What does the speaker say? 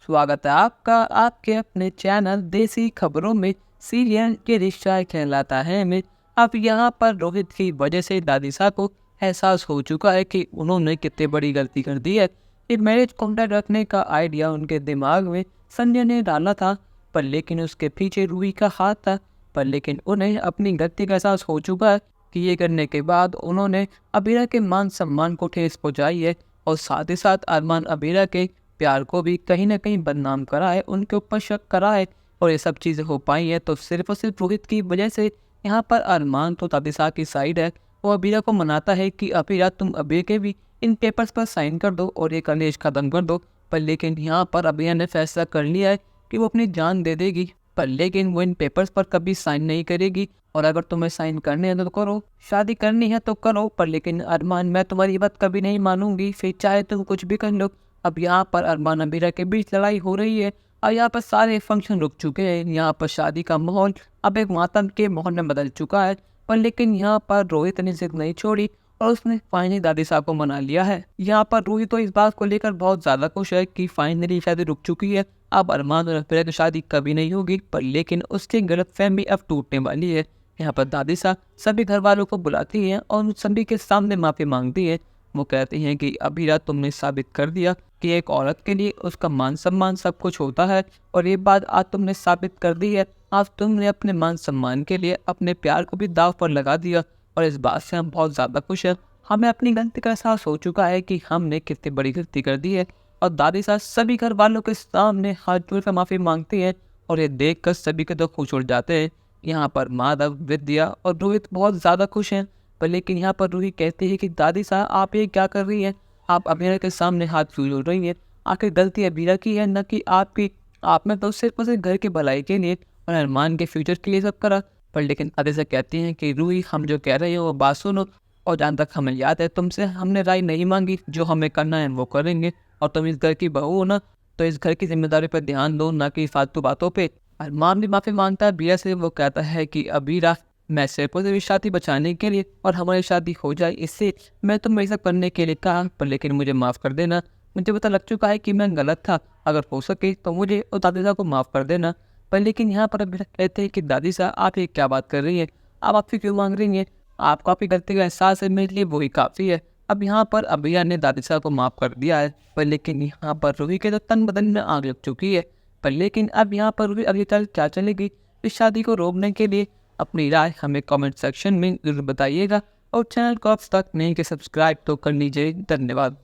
स्वागत है आपका आपके अपने चैनल देसी खबरों में। सीरियल के रिश्ता कहलाता है में अब यहाँ पर रोहित की वजह से दादीसा को एहसास हो चुका है कि उन्होंने कितनी बड़ी गलती कर दी है। ये मैरिज कॉन्ट्रैक्ट रखने का आइडिया उनके दिमाग में संजय ने डाला था, पर लेकिन उसके पीछे रूही का हाथ था। पर लेकिन उन्हें अपनी गलती का एहसास हो चुका है कि ये करने के बाद उन्होंने अबीरा के मान सम्मान को ठेस पहुँचाई है और साथ ही साथ अरमान अबीरा के प्यार को भी कहीं ना कहीं बदनाम करा है, उनके ऊपर शक करा है। और ये सब चीज़ें हो पाई है तो सिर्फ और सिर्फ रोहित की वजह से। यहाँ पर अरमान तो दादीसा की साइड है, वो अबीरा को मनाता है कि अबीरा तुम अबीर के भी इन पेपर्स पर साइन कर दो और ये कलेश खत्म कर दो। पर लेकिन यहाँ पर अबीरा ने फैसला कर लिया है कि वो अपनी जान दे देगी, पर लेकिन वो इन पेपर्स पर कभी साइन नहीं करेगी। और अगर तुम्हें साइन करने हैं तो करो, शादी करनी है तो करो, पर लेकिन अरमान मैं तुम्हारी बात कभी नहीं मानूंगी, फिर चाहे तुम कुछ भी कर लो। अब यहाँ पर अरमान अबीरा के बीच लड़ाई हो रही है और यहाँ पर सारे फंक्शन रुक चुके हैं। यहाँ पर शादी का माहौल अब एक मातम के माहौल में बदल चुका है। पर लेकिन यहाँ पर रोहित ने जिद नहीं छोड़ी और उसने फाइनली दादी साहब को मना लिया है। यहाँ पर रोहित तो इस बात को लेकर बहुत ज़्यादा खुश है कि फाइनली शादी रुक चुकी है, अब अरमान और अबीरा की शादी कभी नहीं होगी। पर लेकिन उसकी गलतफहमी अब टूटने वाली है। यहाँ पर दादी साहब सभी घर वालों को बुलाती हैं और उन सभी के सामने माफ़ी मांगती है। वो कहती हैं कि अबीरा तुमने साबित कर दिया कि एक औरत के लिए उसका मान सम्मान सब कुछ होता है, और ये बात आज तुमने साबित कर दी है। आज तुमने अपने मान सम्मान के लिए अपने प्यार को भी दाव पर लगा दिया और इस बात से हम बहुत ज़्यादा खुश हैं। हमें अपनी गलती का एहसास हो चुका है कि हमने कितनी बड़ी गलती कर दी है। और दादी साहब सभी घर वालों के सामने हाथ जोड़कर माफ़ी मांगती हैं और ये देख कर सभी के तो खुश उड़ जाते हैं। यहाँ पर माधव, विद्या और रोहित बहुत ज़्यादा खुश हैं। पर लेकिन यहाँ पर रूही कहती है कि दादी साहब आप ये क्या कर रही हैं, आप अबीरा के सामने हाथ क्यों जोड़ रही हैं, आखिर गलती अबीरा की है न कि आपकी। आपने तो सिर्फ और सिर्फ घर की भलाई के लिए और अरमान के फ्यूचर के लिए सब करा। पर लेकिन दादी कहती हैं कि रूही हम जो कह रहे हो वो बात सुनो, और जहाँ तक हमें याद है तुमसे हमने राय नहीं मांगी, जो हमें करना है वो करेंगे। और तुम इस घर की बहू हो ना, तो इस घर की जिम्मेदारी पर ध्यान दो, ना कि फालतू बातों पे। अरमान भी माफ़ी मांगता है अबीरा से। वो कहता है कि अबीरा मैं सिर्फ और सिर्फ शादी बचाने के लिए और हमारी शादी हो जाए इससे मैं तुम्हें ये सब करने के लिए कहा, पर लेकिन मुझे माफ़ कर देना। मुझे पता लग चुका है कि मैं गलत था, अगर हो सके तो मुझे और दादी साहब को माफ़ कर देना। पर लेकिन यहाँ पर अबीरा कहते हैं कि दादी साहब आप ये क्या बात कर रही हैं, आप आपसे क्यों मांग रही हैं, आपको आपकी गलती का एहसास है, मेरे लिए वही काफ़ी है। अब यहाँ पर अबीरा ने दादी साहब को माफ़ कर दिया है। पर लेकिन यहाँ पर रूही के तो तन बदन में आग लग चुकी है। पर लेकिन अब यहाँ पर रूही अगली चल क्या चलेगी इस शादी को रोकने के लिए, अपनी राय हमें कमेंट सेक्शन में जरूर बताइएगा और चैनल को अब तक नहीं कि सब्सक्राइब तो कर लीजिए। धन्यवाद।